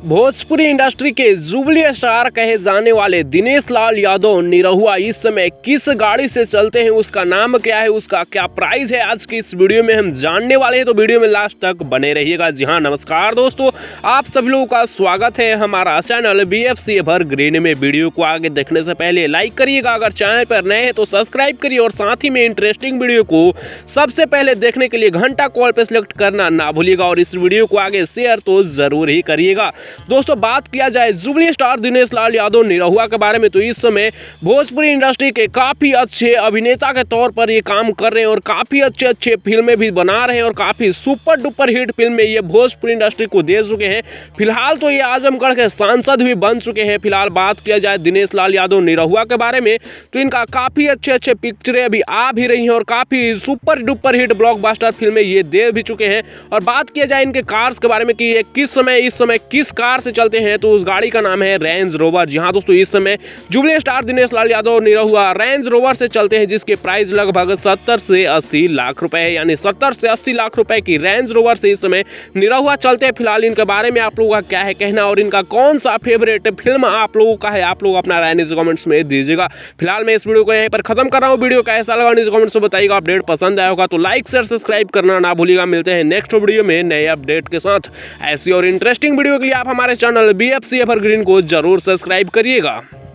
Bhojpuri industry के jubilee star कहे जाने वाले दिनेश लाल यादव निरहुआ इस समय किस गाड़ी से चलते हैं, उसका नाम क्या है, उसका क्या प्राइस है, आज की इस वीडियो में हम जानने वाले हैं। तो वीडियो में लास्ट तक बने रहिएगा। जी हाँ, नमस्कार दोस्तों, आप सभी लोगों का स्वागत है हमारा चैनल BFC एवरग्रीन में। वीडियो को आगे देखने से पहले लाइक करिएगा, अगर चैनल पर नए हैं तो सब्सक्राइब करिए और साथ ही में इंटरेस्टिंग वीडियो को सबसे पहले देखने के लिए घंटा कॉल पर सिलेक्ट करना ना भूलिएगा और इस वीडियो को आगे शेयर तो जरूर ही करिएगा। दोस्तों, बात किया जाए जुबली स्टार दिनेश लाल यादव निरहुआ के बारे में तो इस समय भोजपुरी इंडस्ट्री के काफ़ी अच्छे अभिनेता के तौर पर ये काम कर रहे हैं और काफ़ी अच्छे फिल्में भी बना रहे हैं और काफ़ी सुपर डुपर हिट फिल्में ये भोजपुरी इंडस्ट्री को दे चुके हैं। फिलहाल तो ये आजमगढ़ के सांसद भी बन चुके हैं। फिलहाल बात किया जाए दिनेश लाल यादव निरहुआ के बारे में तो इनका काफ़ी अच्छे पिक्चरें अभी आ भी रही हैं और काफ़ी सुपर डुपर हिट ब्लॉकबस्टर फिल्में ये दे भी चुके हैं। और बात किया जाए इनके कार्स के बारे में कि ये इस समय किस कार से चलते हैं तो उस गाड़ी का नाम है रेंज रोवर। जी हाँ दोस्तों, इस समय jubilee star Dinesh Lal Yadav Nirahua range rover से चलते हैं जिसके प्राइस लगभग 70 से 80 लाख रुपए है, यानी 70 से 80 लाख रुपए की रेंज रोवर से इस समय निरहुआ चलते हैं। फिलहाल इनके बारे में आप लोगों का क्या है कहना और इनका कौन सा फेवरेट फिल्म आप लोगों का है, आप लोग अपना राय नीचे कमेंट्स में दीजिएगा। फिलहाल मैं इस वीडियो को यहीं पर खत्म कर रहा हूँ। वीडियो कैसा लगा नीचे कमेंट्स में बताइएगा। अपडेट पसंद आया होगा तो लाइक शेयर सब्सक्राइब करना ना भूलिएगा। मिलते हैं नेक्स्ट वीडियो में नए अपडेट के साथ। ऐसी और इंटरेस्टिंग वीडियो के लिए आप हमारे चैनल BFC एवरग्रीन को जरूर सब्सक्राइब करिएगा।